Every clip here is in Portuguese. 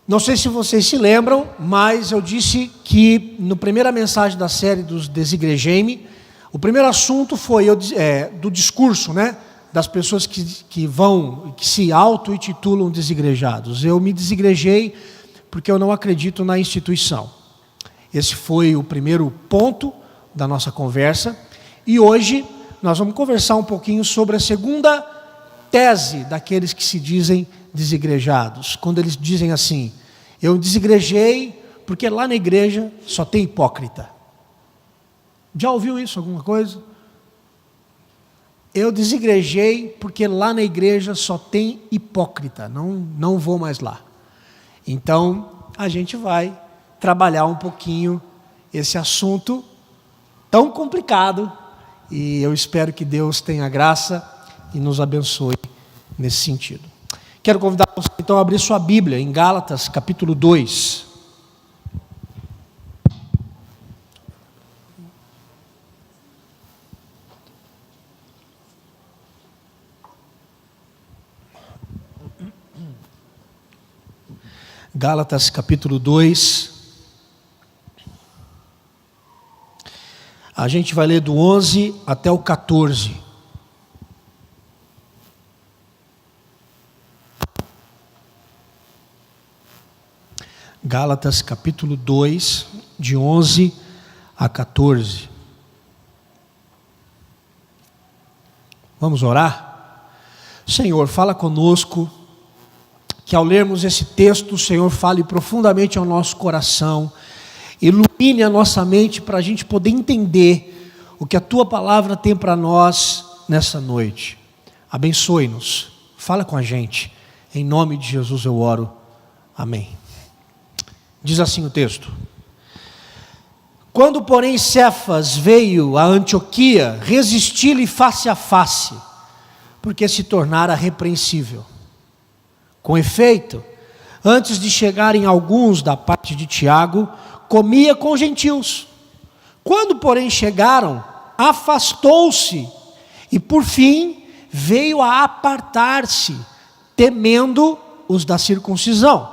Não sei se vocês se lembram, mas eu disse que na primeira mensagem da série dos Desigrejei-me, o primeiro assunto foi do discurso, né? Das pessoas que se auto-intitulam desigrejados. Eu me desigrejei porque eu não acredito na instituição. Esse foi o primeiro ponto da nossa conversa. E hoje nós vamos conversar um pouquinho sobre a segunda tese daqueles que se dizem desigrejados. Quando eles dizem assim: eu desigrejei porque lá na igreja só tem hipócrita. Já ouviu isso, alguma coisa? Eu desigrejei porque lá na igreja só tem hipócrita, não vou mais lá. Então, a gente vai trabalhar um pouquinho esse assunto tão complicado, e eu espero que Deus tenha graça e nos abençoe nesse sentido. Quero convidar você então a abrir sua Bíblia em Gálatas capítulo 2. Gálatas capítulo 2, a gente vai ler do 11 até o 14. Gálatas capítulo 2, de 11 a 14. Vamos orar? Senhor, fala conosco. Que ao lermos esse texto, o Senhor fale profundamente ao nosso coração, ilumine a nossa mente para a gente poder entender o que a Tua palavra tem para nós nessa noite. Abençoe-nos, fala com a gente, em nome de Jesus eu oro, amém. Diz assim o texto: quando porém Cefas veio a Antioquia, resisti-lhe face a face, porque se tornara repreensível. Com efeito, antes de chegarem alguns da parte de Tiago, comia com gentios. Quando, porém, chegaram, afastou-se e, por fim, veio a apartar-se, temendo os da circuncisão.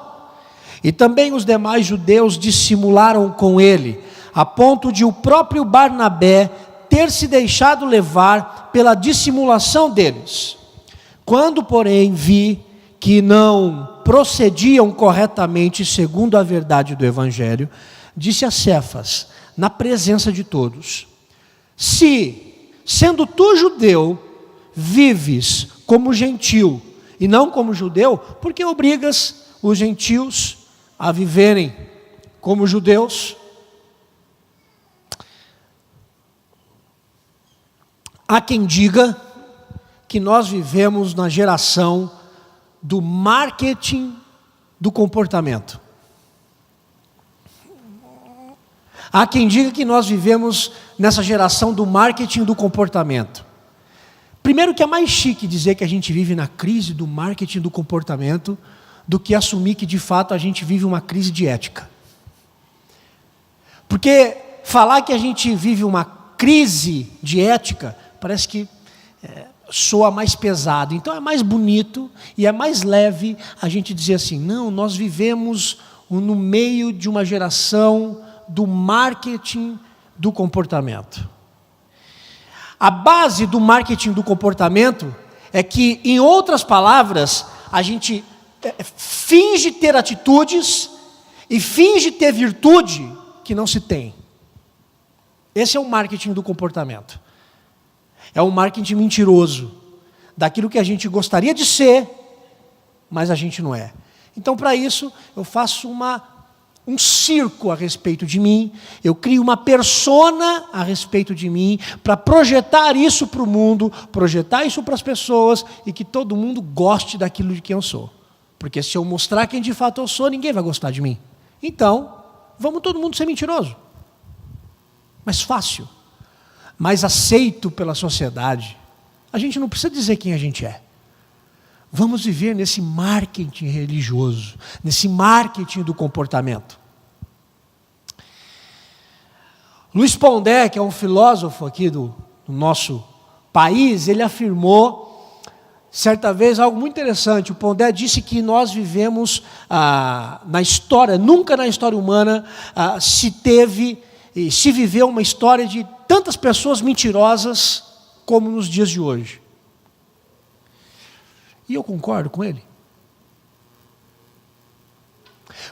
E também os demais judeus dissimularam com ele, a ponto de o próprio Barnabé ter se deixado levar pela dissimulação deles. Quando, porém, vi que não procediam corretamente segundo a verdade do Evangelho, disse a Cefas, na presença de todos: se, sendo tu judeu, vives como gentil e não como judeu, por que obrigas os gentios a viverem como judeus? Há quem diga que nós vivemos na geração do marketing do comportamento. Há quem diga que nós vivemos nessa geração do marketing do comportamento. Primeiro que é mais chique dizer que a gente vive na crise do marketing do comportamento do que assumir que de fato a gente vive uma crise de ética. Porque falar que a gente vive uma crise de ética parece que soa mais pesado. Então é mais bonito e é mais leve a gente dizer assim: não, nós vivemos no meio de uma geração do marketing do comportamento. A base do marketing do comportamento é que, em outras palavras, a gente finge ter atitudes e finge ter virtude que não se tem. Esse é o marketing do comportamento. É um marketing mentiroso, daquilo que a gente gostaria de ser, mas a gente não é. Então, para isso, eu faço um circo a respeito de mim, eu crio uma persona a respeito de mim, para projetar isso para o mundo, projetar isso para as pessoas, e que todo mundo goste daquilo de quem eu sou. Porque se eu mostrar quem de fato eu sou, ninguém vai gostar de mim. Então, vamos todo mundo ser mentiroso. Mais fácil. Mais aceito pela sociedade. A gente não precisa dizer quem a gente é. Vamos viver nesse marketing religioso, nesse marketing do comportamento. Luiz Pondé, que é um filósofo aqui do nosso país, ele afirmou certa vez, algo muito interessante. O Pondé disse que nós vivemos na história, nunca na história humana se viveu uma história de tantas pessoas mentirosas como nos dias de hoje. E eu concordo com ele.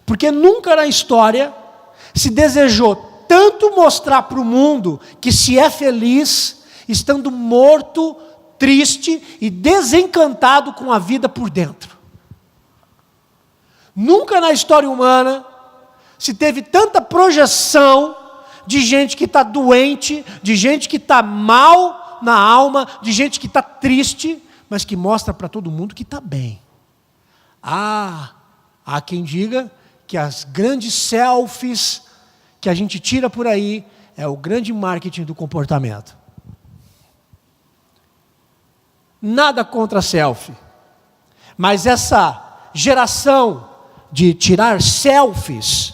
Porque nunca na história se desejou tanto mostrar para o mundo que se é feliz, estando morto, triste e desencantado com a vida por dentro. Nunca na história humana se teve tanta projeção de gente que está doente, de gente que está mal na alma, de gente que está triste, mas que mostra para todo mundo que está bem. Há quem diga que as grandes selfies que a gente tira por aí é o grande marketing do comportamento. Nada contra a selfie, mas essa geração de tirar selfies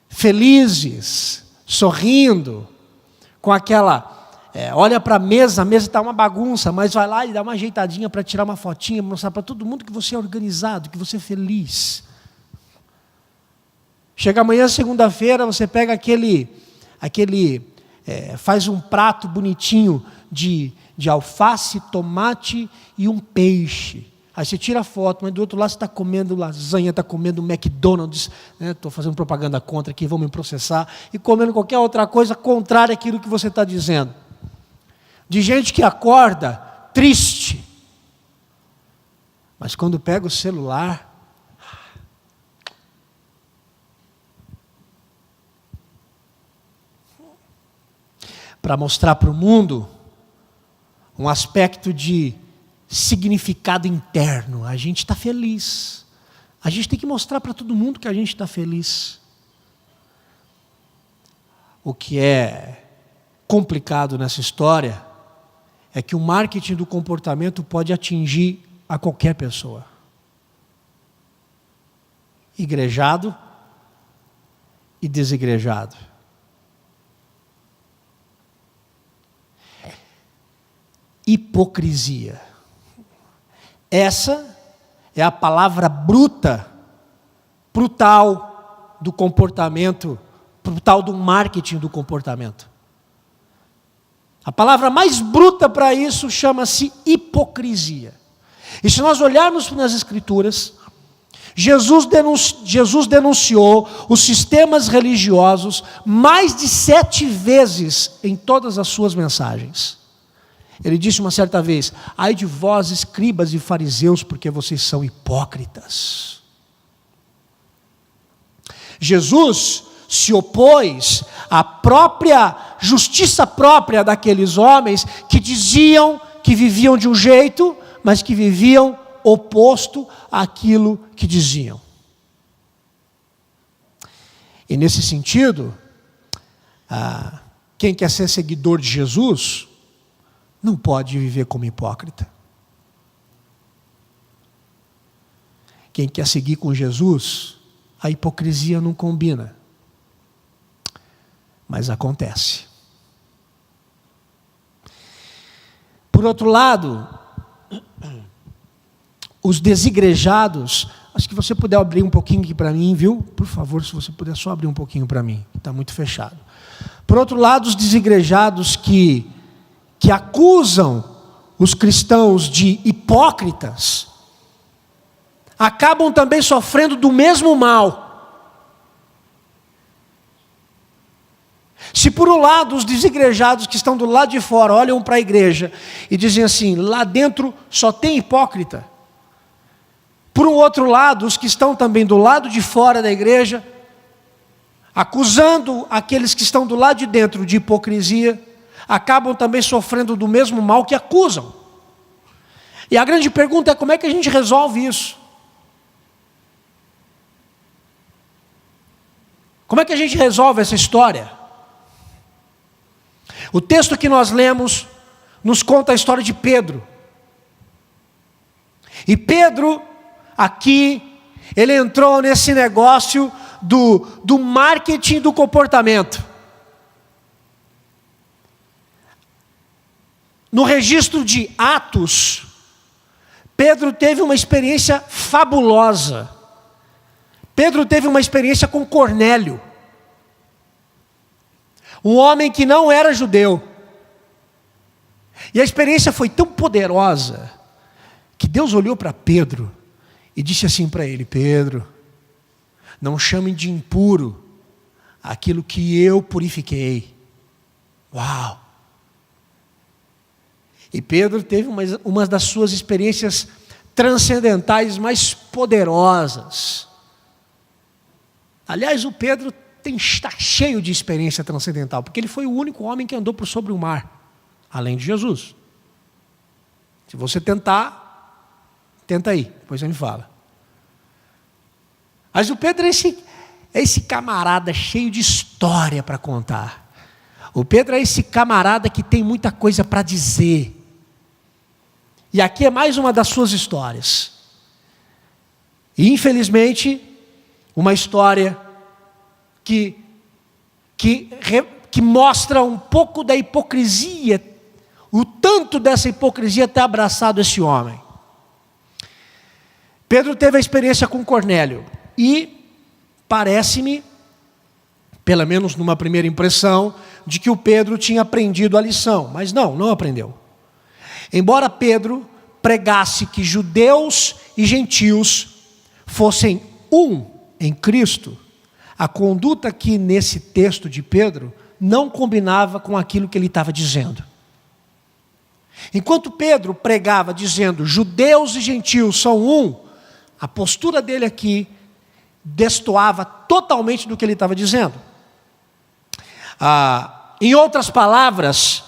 felizes, sorrindo, com aquela, olha para a mesa está uma bagunça, mas vai lá e dá uma ajeitadinha para tirar uma fotinha, mostrar para todo mundo que você é organizado, que você é feliz. Chega amanhã, segunda-feira, você pega faz um prato bonitinho de alface, tomate e um peixe. Aí você tira a foto, mas do outro lado você está comendo lasanha, está comendo McDonald's, estou fazendo propaganda contra aqui, vão me processar, e comendo qualquer outra coisa contrária àquilo que você está dizendo. De gente que acorda triste, mas quando pega o celular, para mostrar para o mundo um aspecto de significado interno. A gente está feliz. A gente tem que mostrar para todo mundo que a gente está feliz. O que é complicado nessa história é que o marketing do comportamento pode atingir a qualquer pessoa. Igrejado e desigrejado. Hipocrisia. Essa é a palavra brutal do comportamento, brutal do marketing do comportamento. A palavra mais bruta para isso chama-se hipocrisia. E se nós olharmos nas Escrituras, Jesus denunciou os sistemas religiosos mais de 7 vezes em todas as suas mensagens. Ele disse uma certa vez: ai de vós, escribas e fariseus, porque vocês são hipócritas. Jesus se opôs à própria justiça própria daqueles homens que diziam que viviam de um jeito, mas que viviam oposto àquilo que diziam. E nesse sentido, quem quer ser seguidor de Jesus não pode viver como hipócrita. Quem quer seguir com Jesus, a hipocrisia não combina. Mas acontece. Por outro lado, os desigrejados, acho que você puder abrir um pouquinho aqui para mim, viu? Por favor, se você puder só abrir um pouquinho para mim, está muito fechado. Por outro lado, os desigrejados que acusam os cristãos de hipócritas, acabam também sofrendo do mesmo mal. Se por um lado os desigrejados que estão do lado de fora olham para a igreja e dizem assim: lá dentro só tem hipócrita. Por um outro lado, os que estão também do lado de fora da igreja, acusando aqueles que estão do lado de dentro de hipocrisia, acabam também sofrendo do mesmo mal que acusam. E a grande pergunta é: como é que a gente resolve isso? Como é que a gente resolve essa história? O texto que nós lemos nos conta a história de Pedro. E Pedro, aqui, ele entrou nesse negócio do marketing do comportamento. No registro de Atos, Pedro teve uma experiência fabulosa. Pedro teve uma experiência com Cornélio, um homem que não era judeu. E a experiência foi tão poderosa que Deus olhou para Pedro e disse assim para ele: Pedro, não chame de impuro aquilo que eu purifiquei. Uau! E Pedro teve uma das suas experiências transcendentais mais poderosas. Aliás, o Pedro está cheio de experiência transcendental, porque ele foi o único homem que andou por sobre o mar, além de Jesus. Se você tenta aí, depois você me fala. Mas o Pedro é esse camarada cheio de história para contar. O Pedro é esse camarada que tem muita coisa para dizer. E aqui é mais uma das suas histórias. E infelizmente, uma história que mostra um pouco da hipocrisia, o tanto dessa hipocrisia ter abraçado esse homem. Pedro teve a experiência com Cornélio, e parece-me, pelo menos numa primeira impressão, de que o Pedro tinha aprendido a lição, mas não aprendeu. Embora Pedro pregasse que judeus e gentios fossem um em Cristo, a conduta aqui nesse texto de Pedro não combinava com aquilo que ele estava dizendo. Enquanto Pedro pregava dizendo judeus e gentios são um, a postura dele aqui destoava totalmente do que ele estava dizendo. Em outras palavras,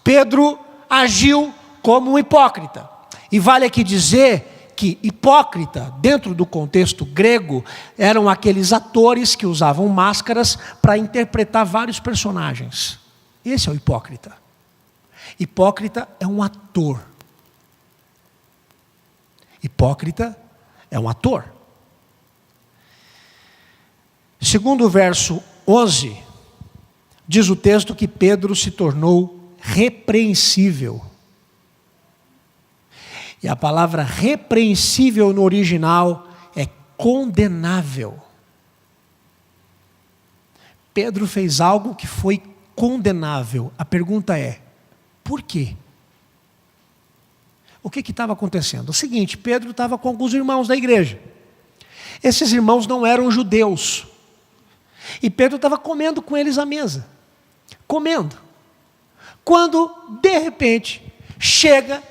Pedro agiu como um hipócrita. E vale aqui dizer que hipócrita, dentro do contexto grego, eram aqueles atores que usavam máscaras para interpretar vários personagens. Esse é o hipócrita. Hipócrita é um ator. Hipócrita é um ator. Segundo o verso 11, diz o texto que Pedro se tornou repreensível. E a palavra repreensível no original é condenável. Pedro fez algo que foi condenável. A pergunta é, por quê? O que estava acontecendo? O seguinte, Pedro estava com alguns irmãos da igreja. Esses irmãos não eram judeus. E Pedro estava comendo com eles à mesa. Comendo. Quando, de repente, chega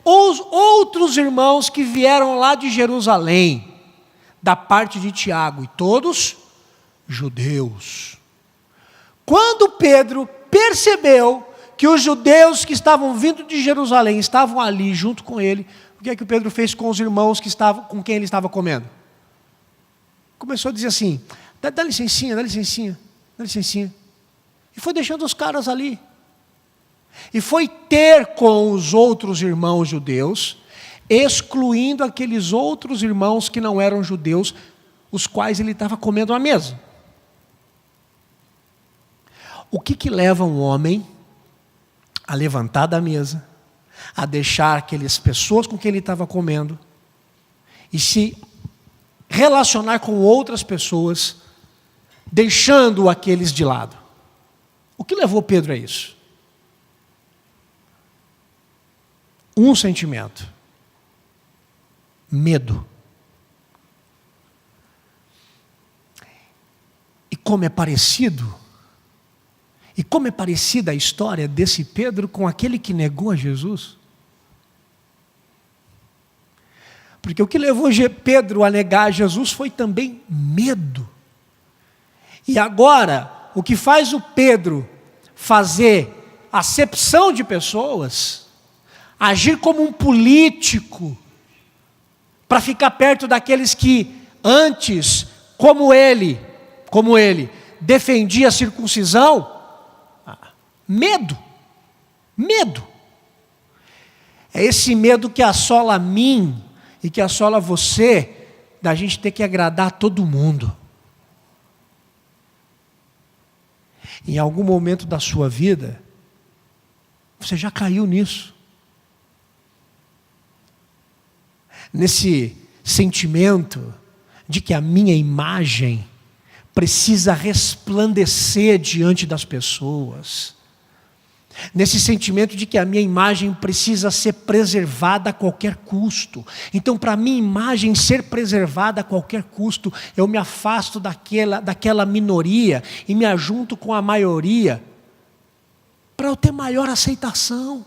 os outros irmãos que vieram lá de Jerusalém, da parte de Tiago, e todos judeus. Quando Pedro percebeu que os judeus que estavam vindo de Jerusalém estavam ali junto com ele, o que é que o Pedro fez com os irmãos com quem ele estava comendo? Começou a dizer assim, dá licencinha. E foi deixando os caras ali. E foi ter com os outros irmãos judeus, excluindo aqueles outros irmãos que não eram judeus, os quais ele estava comendo à mesa. O que leva um homem a levantar da mesa, a deixar aquelas pessoas com quem ele estava comendo, e se relacionar com outras pessoas, deixando aqueles de lado? O que levou Pedro a isso? Um sentimento: medo. E como é parecida a história desse Pedro com aquele que negou a Jesus. Porque o que levou Pedro a negar a Jesus foi também medo. E agora, o que faz o Pedro fazer acepção de pessoas, agir como um político, para ficar perto daqueles que antes, como ele, defendia a circuncisão, medo. É esse medo que assola a mim e que assola você, da gente ter que agradar a todo mundo. Em algum momento da sua vida, você já caiu nisso. nesse sentimento de que a minha imagem precisa resplandecer diante das pessoas, nesse sentimento de que a minha imagem precisa ser preservada a qualquer custo. Então, para a minha imagem ser preservada a qualquer custo, eu me afasto daquela minoria e me ajunto com a maioria, para eu ter maior aceitação.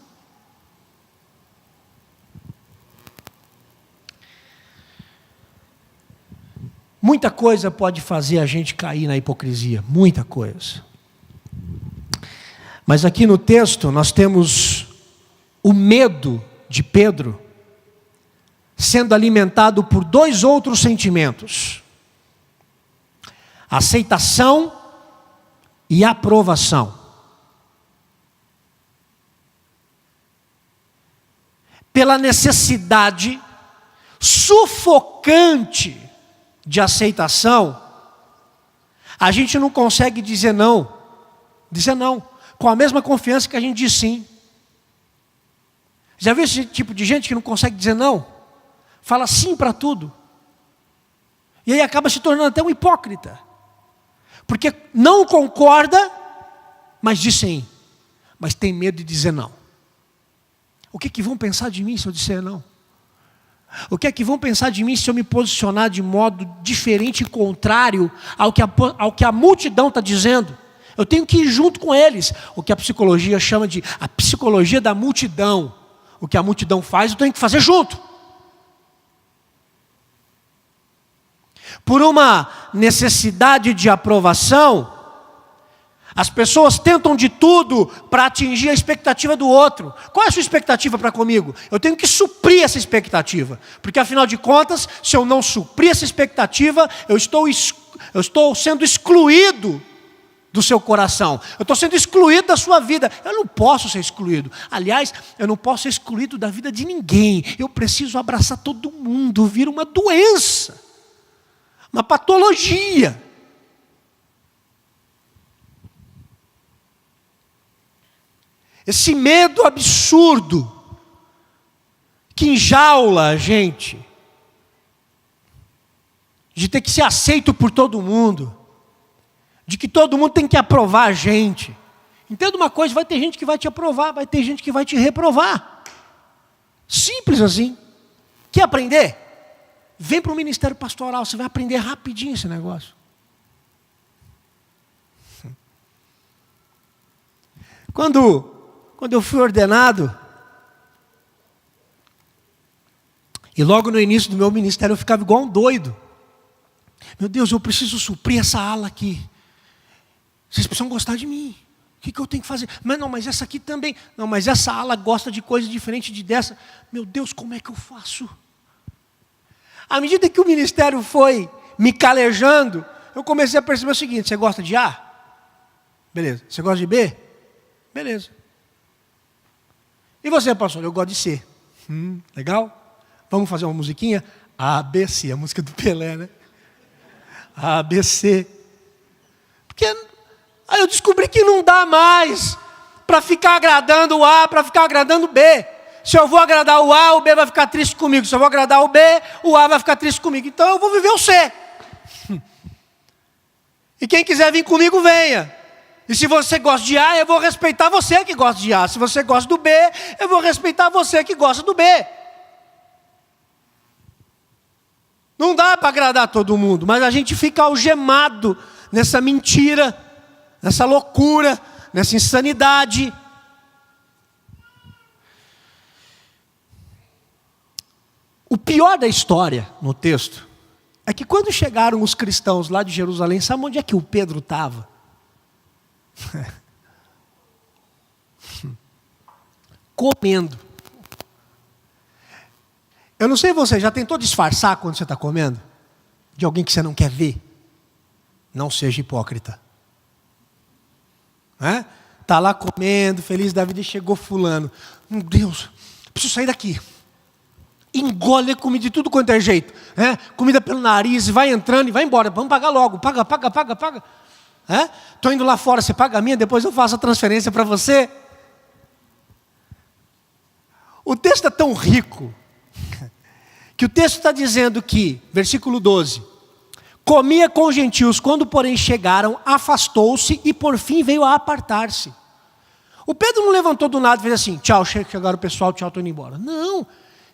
Muita coisa pode fazer a gente cair na hipocrisia, muita coisa. Mas aqui no texto nós temos o medo de Pedro sendo alimentado por dois outros sentimentos: aceitação e aprovação. Pela necessidade sufocante de aceitação, a gente não consegue dizer não com a mesma confiança que a gente diz sim. Já viu esse tipo de gente que não consegue dizer não? Fala sim para tudo. E aí acaba se tornando até um hipócrita. Porque não concorda, mas diz sim. Mas tem medo de dizer não. O que vão pensar de mim se eu disser não? O que vão pensar de mim se eu me posicionar de modo diferente e contrário ao que a multidão está dizendo? Eu tenho que ir junto com eles. O que a psicologia chama de a psicologia da multidão. O que a multidão faz, eu tenho que fazer junto. Por uma necessidade de aprovação, as pessoas tentam de tudo para atingir a expectativa do outro. Qual é a sua expectativa para comigo? Eu tenho que suprir essa expectativa. Porque afinal de contas, se eu não suprir essa expectativa, eu estou sendo excluído do seu coração. Eu estou sendo excluído da sua vida. Eu não posso ser excluído. Aliás, eu não posso ser excluído da vida de ninguém. Eu preciso abraçar todo mundo. Vira uma doença. Uma patologia. Esse medo absurdo que enjaula a gente de ter que ser aceito por todo mundo, de que todo mundo tem que aprovar a gente. Entenda uma coisa, vai ter gente que vai te aprovar, vai ter gente que vai te reprovar. Simples assim. Quer aprender? Vem para o ministério pastoral, você vai aprender rapidinho esse negócio. Quando eu fui ordenado, e logo no início do meu ministério eu ficava igual um doido. Meu Deus, eu preciso suprir essa ala aqui. Vocês precisam gostar de mim. O que eu tenho que fazer? Mas essa aqui também. Não, mas essa ala gosta de coisa diferente de dessa. Meu Deus, como é que eu faço? À medida que o ministério foi me calejando, eu comecei a perceber o seguinte: você gosta de A? Beleza. Você gosta de B? Beleza. E você, pastor? Eu gosto de C. Legal? Vamos fazer uma musiquinha? A, B, C, a música do Pelé, né? A, B, C. Porque aí eu descobri que não dá mais para ficar agradando o A, para ficar agradando o B. Se eu vou agradar o A, o B vai ficar triste comigo. Se eu vou agradar o B, o A vai ficar triste comigo. Então eu vou viver o C. E quem quiser vir comigo, venha. E se você gosta de A, eu vou respeitar você que gosta de A. Se você gosta do B, eu vou respeitar você que gosta do B. Não dá para agradar todo mundo, mas a gente fica algemado nessa mentira, nessa loucura, nessa insanidade. O pior da história no texto é que quando chegaram os cristãos lá de Jerusalém, sabe onde é que o Pedro estava? Comendo. Eu não sei você, já tentou disfarçar quando você está comendo? De alguém que você não quer ver? Não seja hipócrita. Está lá comendo, feliz da vida, e chegou fulano. Meu Deus, preciso sair daqui. Engole comida de tudo quanto é jeito. Comida pelo nariz, vai entrando e vai embora. Vamos pagar logo, paga. Estou indo lá fora, você paga a minha, depois eu faço a transferência para você. O texto é tão rico Que o texto está dizendo que, versículo 12, comia com os gentios, quando porém chegaram, afastou-se e por fim veio a apartar-se. O Pedro não levantou do nada e fez assim, tchau, chegaram o pessoal, tchau, estou indo embora. Não,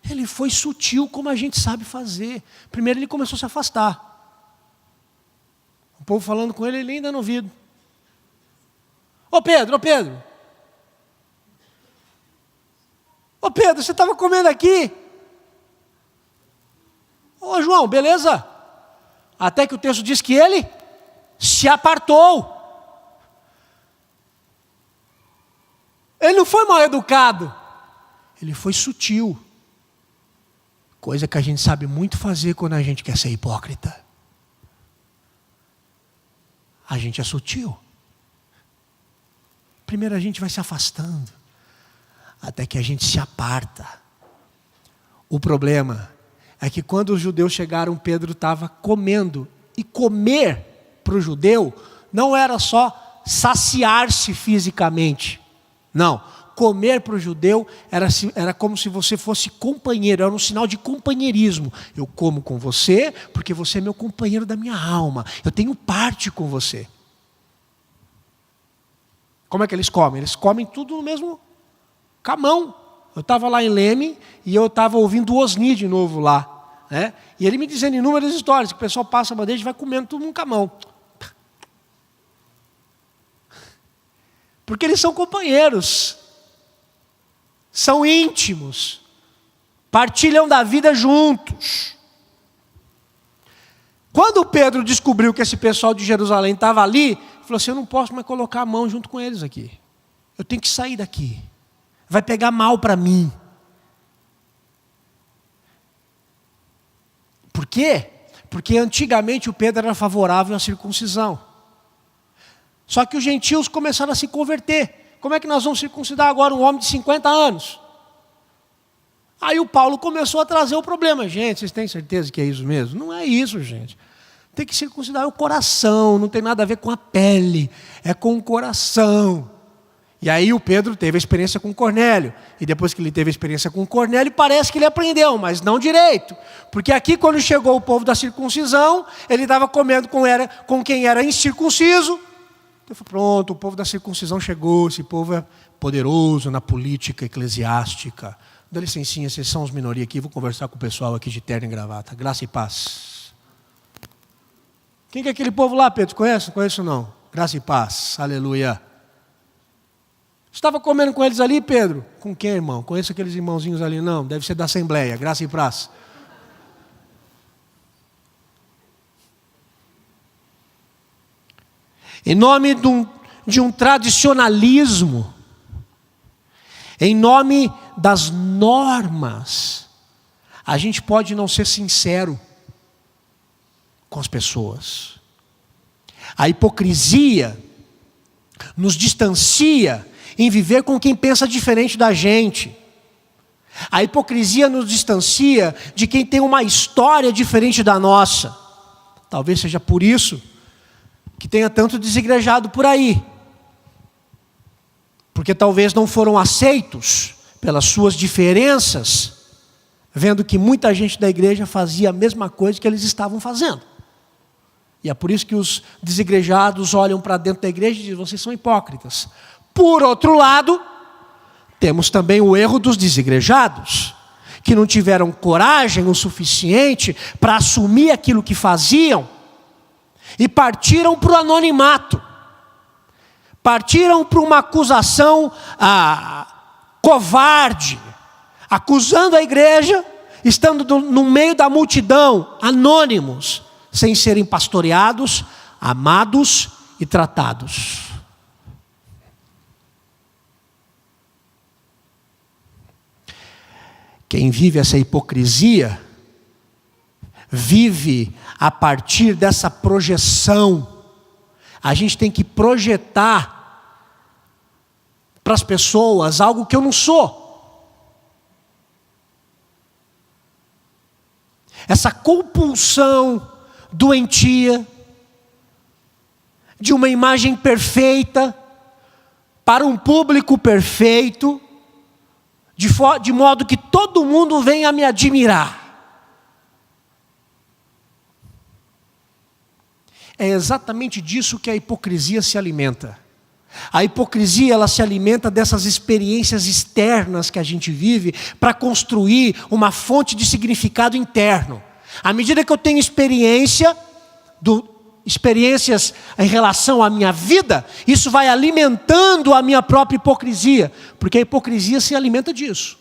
ele foi sutil como a gente sabe fazer. Primeiro ele começou a se afastar. O povo falando com ele, ele ainda não ouvido. Ô Pedro, você estava comendo aqui? Ô João, beleza? Até que o texto diz que ele se apartou. Ele não foi mal educado, ele foi sutil. Coisa que a gente sabe muito fazer quando a gente quer ser hipócrita. A gente é sutil. Primeiro a gente vai se afastando, até que a gente se aparta. O problema é que quando os judeus chegaram, Pedro estava comendo. E comer para o judeu não era só saciar-se fisicamente. Não, comer para o judeu era como se você fosse companheiro, era um sinal de companheirismo. Eu como com você porque você é meu companheiro da minha alma. Eu tenho parte com você. Como é que eles comem? Eles comem tudo no mesmo camão. Eu estava lá em Leme e eu estava ouvindo o Osni de novo lá. Né? E ele me dizendo inúmeras histórias, que o pessoal passa a bandeja e vai comendo tudo num camão. Porque eles são companheiros, são íntimos, partilham da vida juntos. Quando Pedro descobriu que esse pessoal de Jerusalém estava ali, ele falou assim, eu não posso mais colocar a mão junto com eles aqui. Eu tenho que sair daqui. Vai pegar mal para mim. Por quê? Porque antigamente o Pedro era favorável à circuncisão. Só que os gentios começaram a se converter. Como é que nós vamos circuncidar agora um homem de 50 anos? Aí o Paulo começou a trazer o problema. Gente, vocês têm certeza que é isso mesmo? Não é isso, gente. Tem que circuncidar o coração, não tem nada a ver com a pele, é com o coração. E aí o Pedro teve a experiência com Cornélio. E depois que ele teve a experiência com Cornélio, parece que ele aprendeu, mas não direito. Porque aqui quando chegou o povo da circuncisão, ele estava comendo com quem era incircunciso. Então foi pronto, o povo da circuncisão chegou, esse povo é poderoso na política eclesiástica. Dá licencinha, vocês são os minoria aqui, vou conversar com o pessoal aqui de terno e gravata. Graça e paz. Quem que é aquele povo lá, Pedro? Conhece? Não conheço não. Graça e paz, aleluia. Estava comendo com eles ali, Pedro? Com quem, irmão? Conheço aqueles irmãozinhos ali? Não, deve ser da Assembleia, graça e paz. Em nome de um tradicionalismo, em nome das normas, a gente pode não ser sincero com as pessoas. A hipocrisia nos distancia em viver com quem pensa diferente da gente. A hipocrisia nos distancia de quem tem uma história diferente da nossa. Talvez seja por isso que tenha tanto desigrejado por aí. Porque talvez não foram aceitos pelas suas diferenças, vendo que muita gente da igreja fazia a mesma coisa que eles estavam fazendo. E é por isso que os desigrejados olham para dentro da igreja e dizem, vocês são hipócritas. Por outro lado, temos também o erro dos desigrejados, que não tiveram coragem o suficiente para assumir aquilo que faziam, e partiram para o anonimato, partiram para uma acusação covarde, acusando a igreja, estando no meio da multidão, anônimos, sem serem pastoreados, amados e tratados. Quem vive essa hipocrisia, vive a partir dessa projeção. A gente tem que projetar para as pessoas algo que eu não sou. Essa compulsão doentia de uma imagem perfeita para um público perfeito, de modo que todo mundo venha me admirar. é exatamente disso que a hipocrisia se alimenta. A hipocrisia, ela se alimenta dessas experiências externas que a gente vive para construir uma fonte de significado interno. À medida que eu tenho experiências em relação à minha vida, isso vai alimentando a minha própria hipocrisia, porque a hipocrisia se alimenta disso.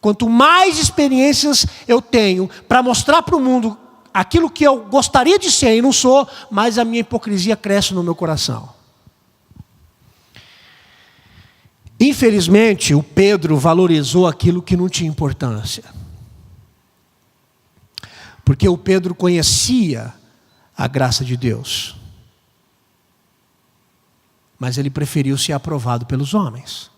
Quanto mais experiências eu tenho para mostrar para o mundo aquilo que eu gostaria de ser e não sou, mais a minha hipocrisia cresce no meu coração. Infelizmente, o Pedro valorizou aquilo que não tinha importância. Porque o Pedro conhecia a graça de Deus. Mas ele preferiu ser aprovado pelos homens.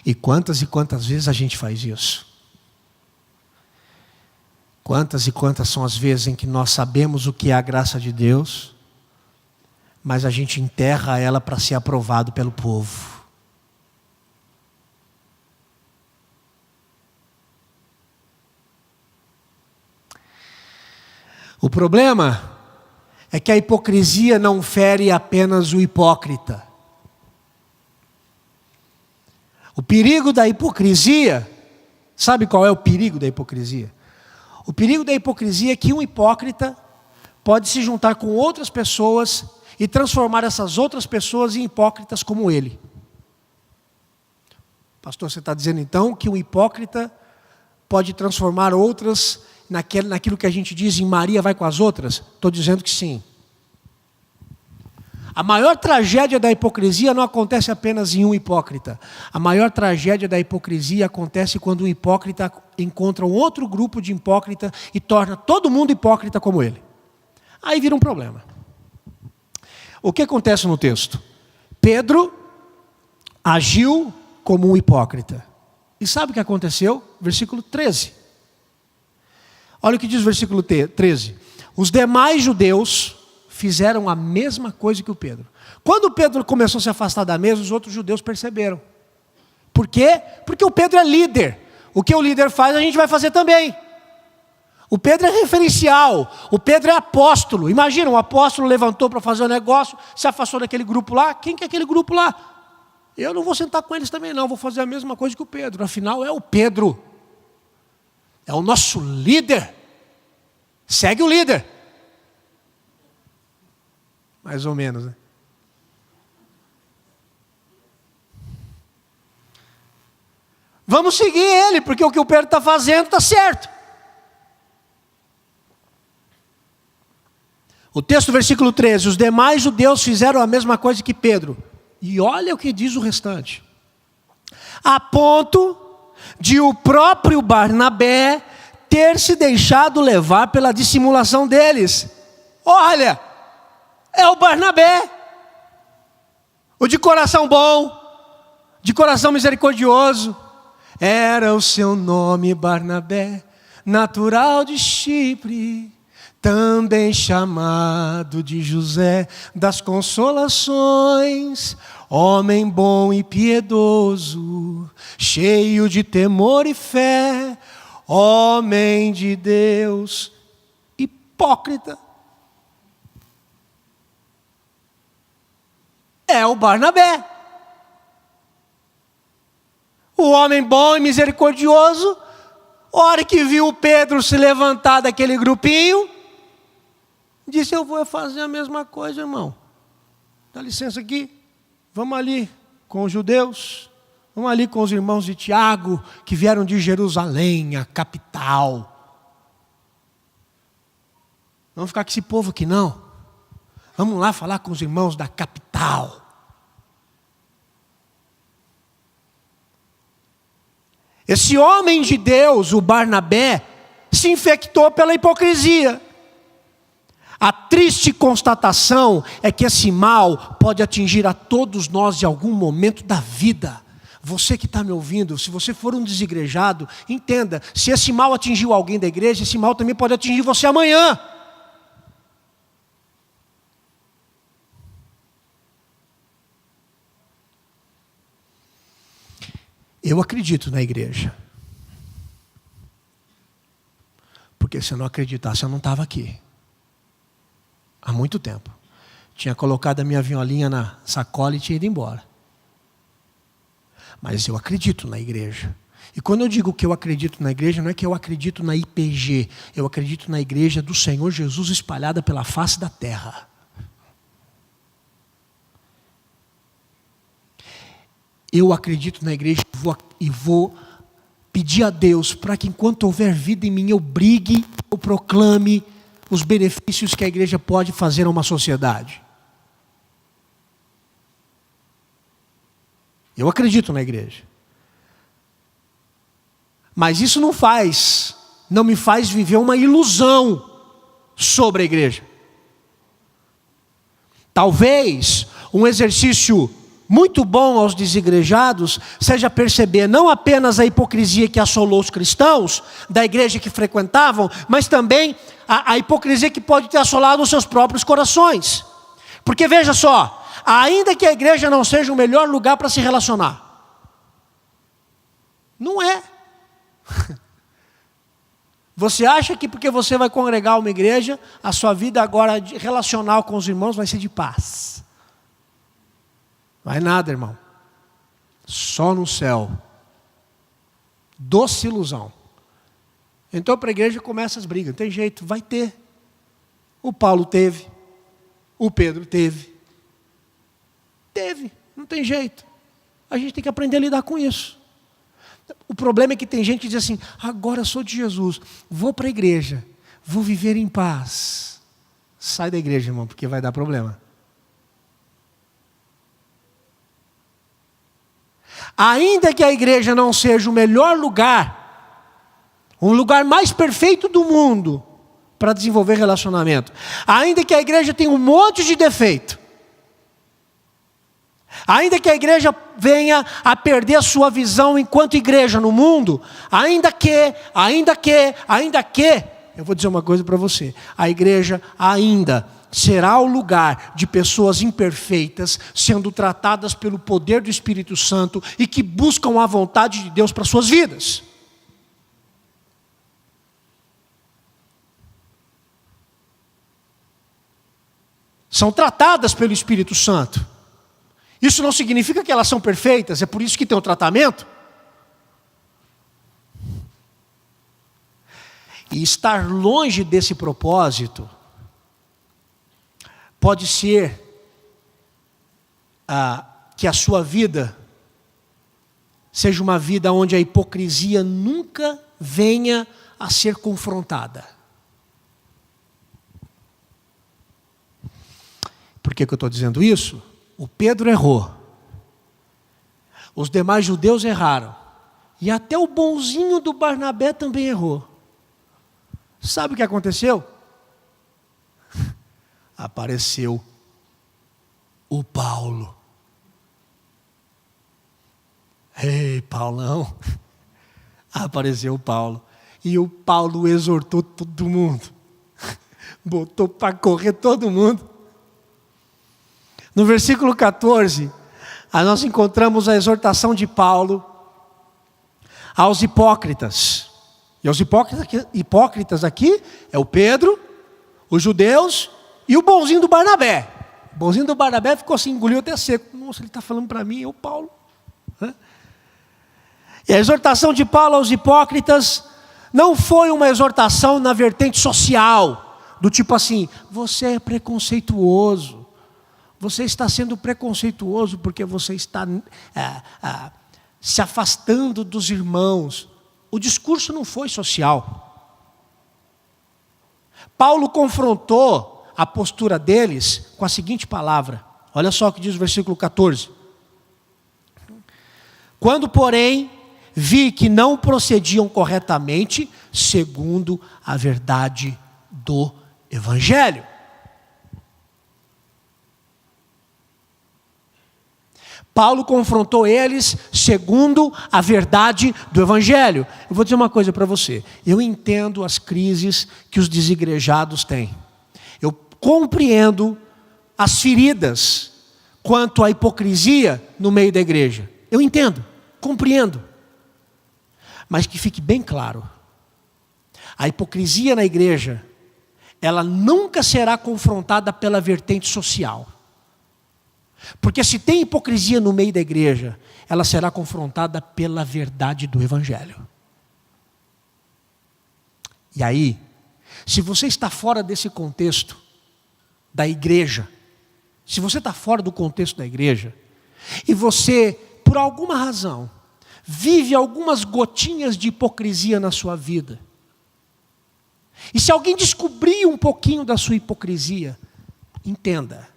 E quantas vezes a gente faz isso? Quantas e quantas são as vezes em que nós sabemos o que é a graça de Deus, mas a gente enterra ela para ser aprovado pelo povo. O problema é que a hipocrisia não fere apenas o hipócrita. O perigo da hipocrisia, sabe qual é o perigo da hipocrisia? O perigo da hipocrisia é que um hipócrita pode se juntar com outras pessoas e transformar essas outras pessoas em hipócritas como ele. Pastor, você está dizendo então que um hipócrita pode transformar outras naquilo que a gente diz em Maria vai com as outras? Estou dizendo que sim. A maior tragédia da hipocrisia não acontece apenas em um hipócrita. A maior tragédia da hipocrisia acontece quando um hipócrita encontra um outro grupo de hipócrita e torna todo mundo hipócrita como ele. Aí vira um problema. O que acontece no texto? Pedro agiu como um hipócrita. E sabe o que aconteceu? Versículo 13. Olha o que diz o versículo 13. Os demais judeus fizeram a mesma coisa que o Pedro. Quando Pedro começou a se afastar da mesa, os outros judeus perceberam. Por quê? Porque o Pedro é líder. O que o líder faz, a gente vai fazer também. O Pedro é referencial. O Pedro é apóstolo. Imagina, um apóstolo levantou para fazer um negócio, se afastou daquele grupo lá. Quem que é aquele grupo lá? Eu não vou sentar com eles também não, vou fazer a mesma coisa que o Pedro. Afinal, é o Pedro. É o nosso líder. Segue o líder. Mais ou menos, né? Vamos seguir ele, porque o que o Pedro está fazendo está certo. O texto, versículo 13. Os demais judeus fizeram a mesma coisa que Pedro. E olha o que diz o restante. A ponto de o próprio Barnabé ter se deixado levar pela dissimulação deles. Olha, é o Barnabé, o de coração bom, de coração misericordioso. Era o seu nome Barnabé, natural de Chipre, também chamado de José das Consolações, homem bom e piedoso, cheio de temor e fé, homem de Deus, hipócrita. É o Barnabé. O homem bom e misericordioso, a hora que viu o Pedro se levantar daquele grupinho, disse, eu vou fazer a mesma coisa, irmão. Dá licença aqui, vamos ali com os judeus, vamos ali com os irmãos de Tiago, que vieram de Jerusalém, a capital. Vamos ficar com esse povo aqui não. Vamos lá falar com os irmãos da capital. Esse homem de Deus, o Barnabé, se infectou pela hipocrisia. A triste constatação é que esse mal pode atingir a todos nós de algum momento da vida. Você que está me ouvindo, se você for um desigrejado, entenda, se esse mal atingiu alguém da igreja, esse mal também pode atingir você amanhã. Eu acredito na igreja. Porque se eu não acreditasse, eu não estava aqui. Há muito tempo. Tinha colocado a minha violinha na sacola e tinha ido embora. Mas eu acredito na igreja. E quando eu digo que eu acredito na igreja, não é que eu acredito na IPG. Eu acredito na igreja do Senhor Jesus espalhada pela face da terra. Eu acredito na igreja e vou pedir a Deus para que enquanto houver vida em mim, eu brigue, eu proclame os benefícios que a igreja pode fazer a uma sociedade. Eu acredito na igreja. Mas isso não me faz viver uma ilusão sobre a igreja. Talvez um exercício muito bom aos desigrejados seja perceber não apenas a hipocrisia que assolou os cristãos da igreja que frequentavam, mas também a hipocrisia que pode ter assolado os seus próprios corações. Porque veja só, ainda que a igreja não seja o melhor lugar para se relacionar, não é. Você acha que porque você vai congregar uma igreja, a sua vida agora relacional com os irmãos vai ser de paz? Vai nada, irmão. Só no céu. Doce ilusão. Então para a igreja começa as brigas. Não tem jeito, vai ter. O Paulo teve. O Pedro teve. Teve, não tem jeito. A gente tem que aprender a lidar com isso. O problema é que tem gente que diz assim: agora eu sou de Jesus, vou para a igreja, vou viver em paz. Sai da igreja, irmão, porque vai dar problema. Ainda que a igreja não seja o melhor lugar, um lugar mais perfeito do mundo para desenvolver relacionamento, ainda que a igreja tenha um monte de defeito, ainda que a igreja venha a perder a sua visão enquanto igreja no mundo, ainda que, eu vou dizer uma coisa para você, a igreja ainda será o lugar de pessoas imperfeitas, sendo tratadas pelo poder do Espírito Santo e que buscam a vontade de Deus para suas vidas. São tratadas pelo Espírito Santo. Isso não significa que elas são perfeitas, é por isso que tem o tratamento. E estar longe desse propósito pode ser que a sua vida seja uma vida onde a hipocrisia nunca venha a ser confrontada. Por que eu estou dizendo isso? O Pedro errou. Os demais judeus erraram. E até o bonzinho do Barnabé também errou. Sabe o que aconteceu? Apareceu o Paulo. Ei, Paulão. Apareceu o Paulo. E o Paulo exortou todo mundo. Botou para correr todo mundo. No versículo 14, nós encontramos a exortação de Paulo aos hipócritas. E os hipócritas aqui é o Pedro, os judeus e o bonzinho do Barnabé. O bonzinho do Barnabé ficou assim, engoliu até seco. Nossa, ele está falando para mim, é o Paulo. E a exortação de Paulo aos hipócritas não foi uma exortação na vertente social, do tipo assim: você é preconceituoso. Você está sendo preconceituoso porque você está se afastando dos irmãos. O discurso não foi social. Paulo confrontou a postura deles com a seguinte palavra. Olha só o que diz o versículo 14. Quando, porém, vi que não procediam corretamente segundo a verdade do Evangelho. Paulo confrontou eles segundo a verdade do Evangelho. Eu vou dizer uma coisa para você. Eu entendo as crises que os desigrejados têm. Eu compreendo as feridas quanto à hipocrisia no meio da igreja. Eu entendo, compreendo. Mas que fique bem claro. A hipocrisia na igreja, ela nunca será confrontada pela vertente social. Porque se tem hipocrisia no meio da igreja, ela será confrontada pela verdade do Evangelho. E aí, se você está fora desse contexto da igreja, se você está fora do contexto da igreja, e você, por alguma razão, vive algumas gotinhas de hipocrisia na sua vida, e se alguém descobrir um pouquinho da sua hipocrisia, entenda,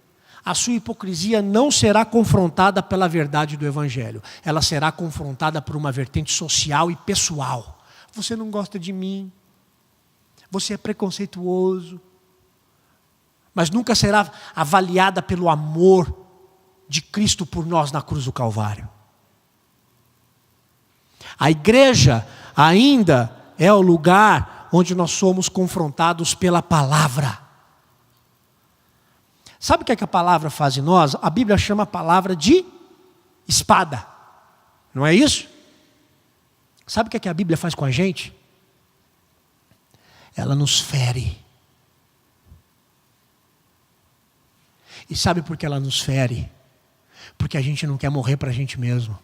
a sua hipocrisia não será confrontada pela verdade do Evangelho. Ela será confrontada por uma vertente social e pessoal. Você não gosta de mim. Você é preconceituoso. Mas nunca será avaliada pelo amor de Cristo por nós na cruz do Calvário. A igreja ainda é o lugar onde nós somos confrontados pela palavra. Sabe o que é que a palavra faz em nós? A Bíblia chama a palavra de espada. Não é isso? Sabe o que é que a Bíblia faz com a gente? Ela nos fere. E sabe por que ela nos fere? Porque a gente não quer morrer para a gente mesmo.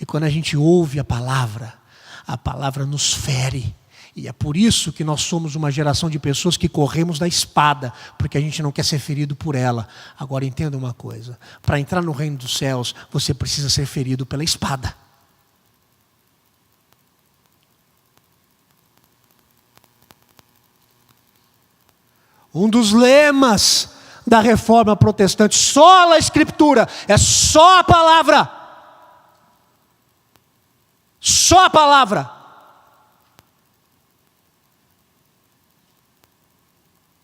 E quando a gente ouve a palavra nos fere. E é por isso que nós somos uma geração de pessoas que corremos da espada, porque a gente não quer ser ferido por ela. Agora entenda uma coisa, para entrar no reino dos céus, você precisa ser ferido pela espada. Um dos lemas da reforma protestante, só a Escritura, é só a palavra. Só a palavra.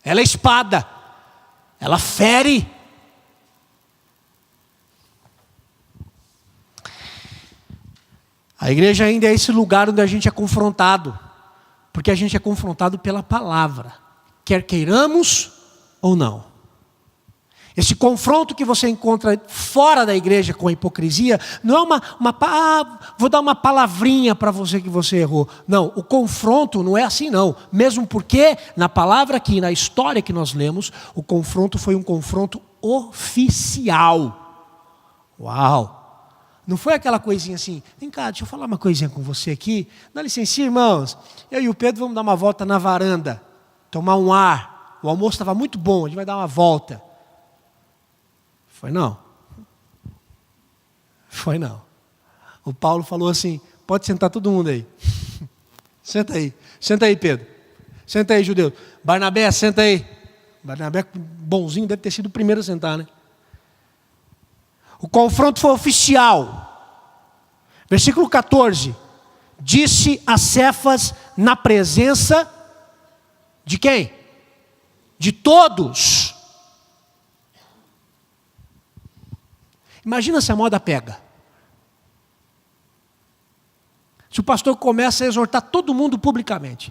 Ela é espada, ela fere. A igreja ainda é esse lugar onde a gente é confrontado, porque a gente é confrontado pela palavra, quer queiramos ou não. Esse confronto que você encontra fora da igreja com a hipocrisia, não é vou dar uma palavrinha para você que você errou. Não, o confronto não é assim não. Mesmo porque na palavra aqui, na história que nós lemos, o confronto foi um confronto oficial. Uau! Não foi aquela coisinha assim, vem cá, deixa eu falar uma coisinha com você aqui. Dá licença, irmãos, eu e o Pedro vamos dar uma volta na varanda, tomar um ar. O almoço estava muito bom, a gente vai dar uma volta. Foi não. Foi não. O Paulo falou assim, pode sentar todo mundo aí. Senta aí. Senta aí, Pedro. Senta aí, judeu. Barnabé, senta aí. Barnabé, bonzinho, deve ter sido o primeiro a sentar, né? O confronto foi oficial. Versículo 14. Disse a Cefas na presença de quem? De todos. Imagina se a moda pega. Se o pastor começa a exortar todo mundo publicamente.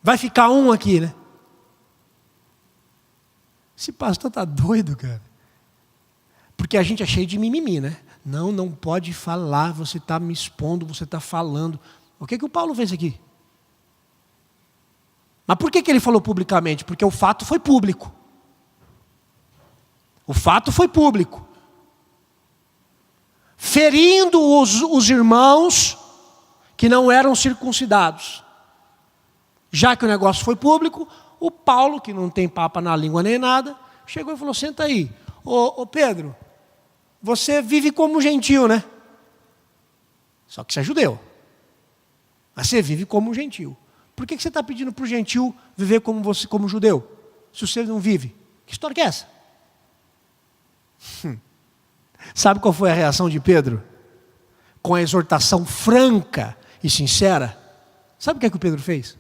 Vai ficar um aqui, né? Esse pastor está doido, cara. Porque a gente é cheio de mimimi, né? Não pode falar, você está me expondo, você está falando. O que o Paulo fez aqui? Mas por que ele falou publicamente? Porque o fato foi público. O fato foi público. Ferindo os irmãos que não eram circuncidados. Já que o negócio foi público, o Paulo, que não tem papa na língua nem nada, chegou e falou, senta aí. Ô Pedro, você vive como gentil, né? Só que você é judeu. Mas você vive como gentil. Por que você está pedindo para o gentil viver como judeu? Se você não vive. Que história que é essa? Sabe qual foi a reação de Pedro? Com a exortação franca e sincera. Sabe o que o Pedro fez?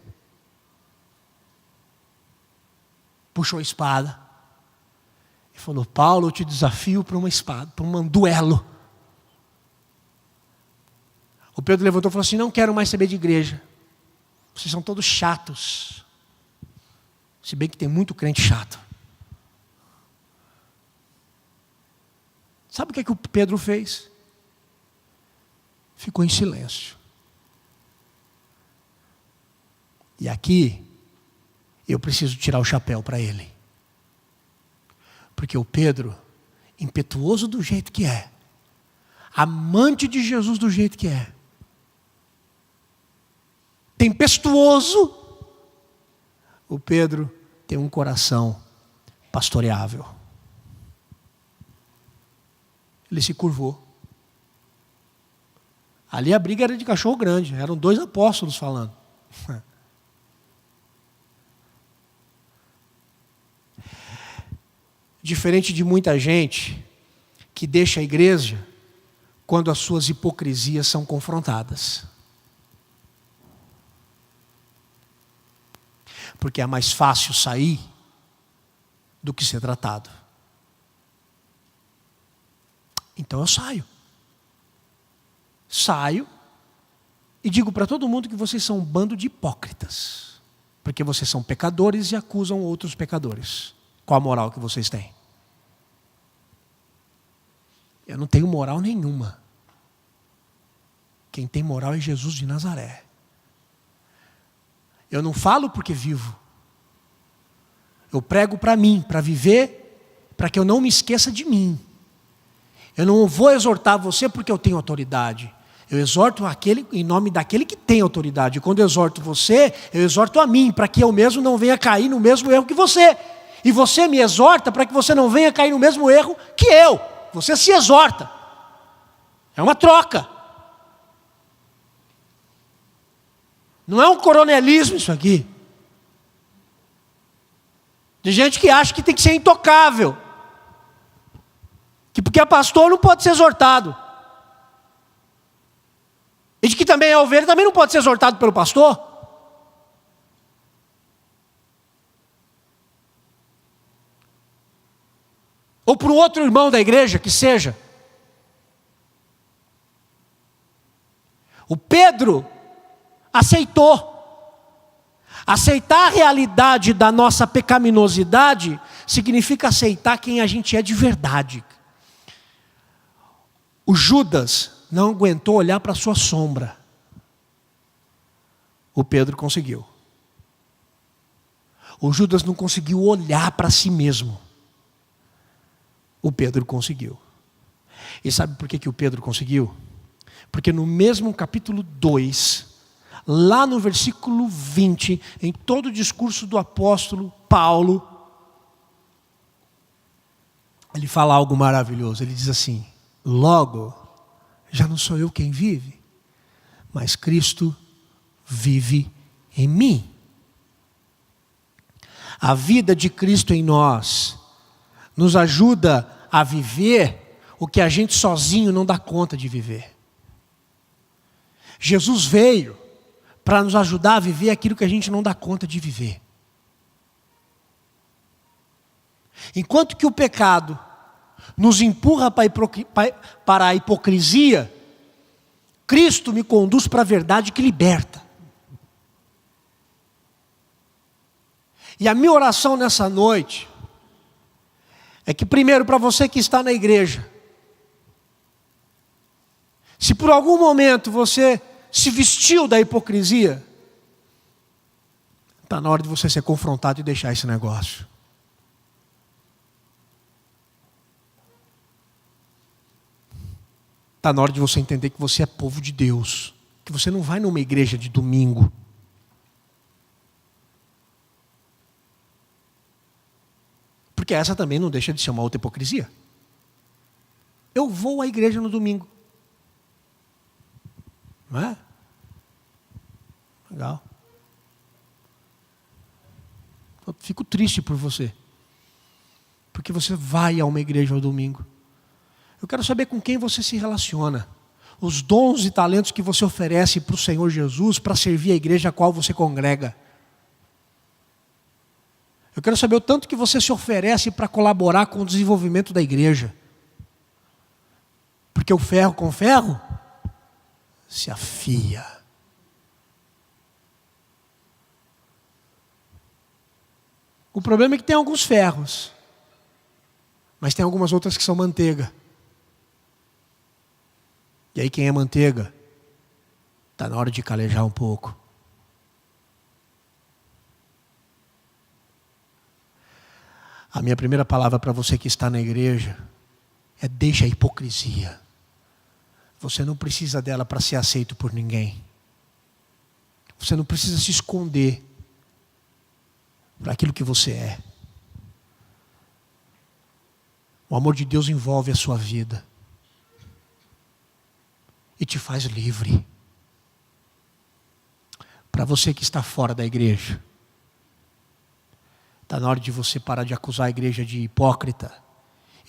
Puxou a espada e falou, Paulo, eu te desafio para uma espada, para um duelo. O Pedro levantou e falou assim, não quero mais saber de igreja. Vocês são todos chatos. Se bem que tem muito crente chato. Sabe o que o Pedro fez? Ficou em silêncio. E aqui, eu preciso tirar o chapéu para ele. Porque o Pedro, impetuoso do jeito que é, amante de Jesus do jeito que é, tempestuoso, o Pedro tem um coração pastoreável. Ele se curvou. Ali a briga era de cachorro grande, eram 2 apóstolos falando. Diferente de muita gente que deixa a igreja quando as suas hipocrisias são confrontadas. Porque é mais fácil sair do que ser tratado. Então eu saio. Saio e digo para todo mundo que vocês são um bando de hipócritas. Porque vocês são pecadores e acusam outros pecadores. Qual a moral que vocês têm? Eu não tenho moral nenhuma. Quem tem moral é Jesus de Nazaré. Eu não falo porque vivo. Eu prego para mim, para viver, para que eu não me esqueça de mim. Eu não vou exortar você porque eu tenho autoridade. Eu exorto aquele em nome daquele que tem autoridade. E quando eu exorto você, eu exorto a mim, para que eu mesmo não venha cair no mesmo erro que você. E você me exorta para que você não venha cair no mesmo erro que eu. Você se exorta. É uma troca. Não é um coronelismo isso aqui. De gente que acha que tem que ser intocável. Que porque é pastor não pode ser exortado. E de que também é ovelha também não pode ser exortado pelo pastor. Ou por um outro irmão da igreja que seja. O Pedro aceitou. Aceitar a realidade da nossa pecaminosidade significa aceitar quem a gente é de verdade. O Judas não aguentou olhar para a sua sombra. O Pedro conseguiu. O Judas não conseguiu olhar para si mesmo. O Pedro conseguiu. E sabe por que o Pedro conseguiu? Porque no mesmo capítulo 2, lá no versículo 20, em todo o discurso do apóstolo Paulo, ele fala algo maravilhoso. Ele diz assim: logo, já não sou eu quem vive, mas Cristo vive em mim. A vida de Cristo em nós nos ajuda a viver o que a gente sozinho não dá conta de viver. Jesus veio para nos ajudar a viver aquilo que a gente não dá conta de viver. Enquanto que o pecado nos empurra para a hipocrisia, Cristo me conduz para a verdade que liberta. E a minha oração nessa noite é que, primeiro, para você que está na igreja, se por algum momento você se vestiu da hipocrisia, está na hora de você ser confrontado e deixar esse negócio. Está na hora de você entender que você é povo de Deus, que você não vai numa igreja de domingo. Porque essa também não deixa de ser uma outra hipocrisia. Eu vou à igreja no domingo. Não é? Legal. Eu fico triste por você. Porque você vai a uma igreja no domingo. Eu quero saber com quem você se relaciona. Os dons e talentos que você oferece para o Senhor Jesus para servir a igreja a qual você congrega. Eu quero saber o tanto que você se oferece para colaborar com o desenvolvimento da igreja. Porque o ferro com ferro se afia. O problema é que tem alguns ferros, mas tem algumas outras que são manteiga. E aí quem é manteiga, está na hora de calejar um pouco. A minha primeira palavra para você que está na igreja é: deixa a hipocrisia. Você não precisa dela para ser aceito por ninguém. Você não precisa se esconder para aquilo que você é. O amor de Deus envolve a sua vida e te faz livre. Para você que está fora da igreja, está na hora de você parar de acusar a igreja de hipócrita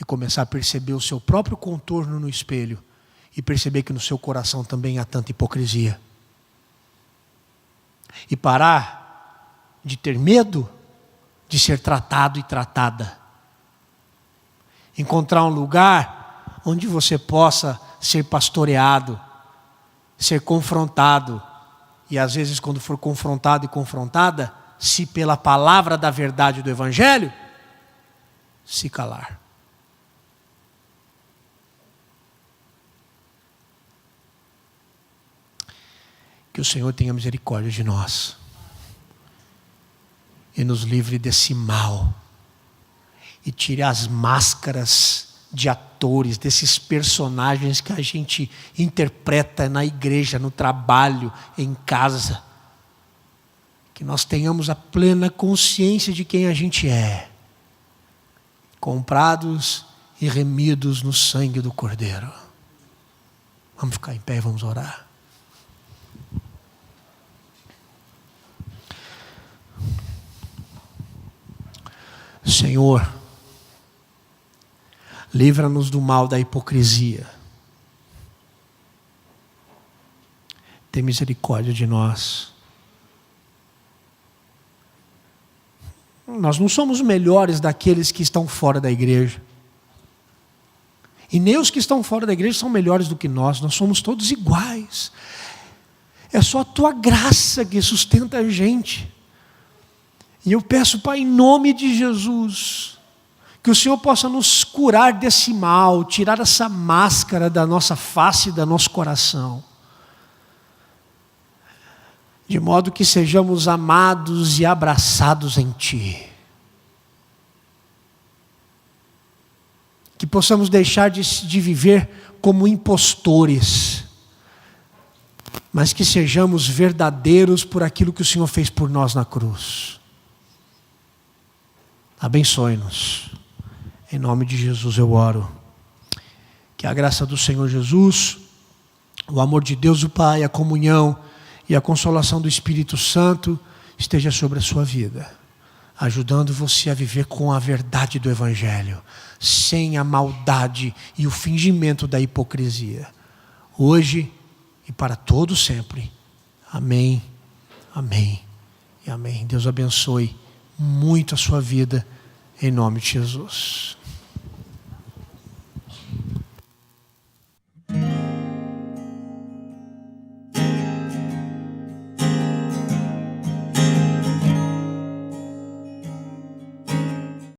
e começar a perceber o seu próprio contorno no espelho e perceber que no seu coração também há tanta hipocrisia. E parar de ter medo de ser tratado e tratada. Encontrar um lugar onde você possa ser pastoreado, ser confrontado. E às vezes, quando for confrontado e confrontada, se pela palavra da verdade do Evangelho, se calar. Que o Senhor tenha misericórdia de nós e nos livre desse mal e tire as máscaras de atores, desses personagens que a gente interpreta na igreja, no trabalho, em casa. Que nós tenhamos a plena consciência de quem a gente é, comprados e remidos no sangue do Cordeiro. Vamos ficar em pé e vamos orar. Senhor, livra-nos do mal da hipocrisia. Tem misericórdia de nós. Nós não somos melhores daqueles que estão fora da igreja. E nem os que estão fora da igreja são melhores do que nós. Nós somos todos iguais. É só a tua graça que sustenta a gente. E eu peço, Pai, em nome de Jesus, que o Senhor possa nos curar desse mal, tirar essa máscara da nossa face e do nosso coração. De modo que sejamos amados e abraçados em Ti. Que possamos deixar de viver como impostores, mas que sejamos verdadeiros por aquilo que o Senhor fez por nós na cruz. Abençoe-nos. Em nome de Jesus eu oro. Que a graça do Senhor Jesus, o amor de Deus o Pai, a comunhão e a consolação do Espírito Santo esteja sobre a sua vida, ajudando você a viver com a verdade do Evangelho, sem a maldade e o fingimento da hipocrisia, hoje e para todo sempre. Amém, amém e amém. Deus abençoe muito a sua vida, em nome de Jesus.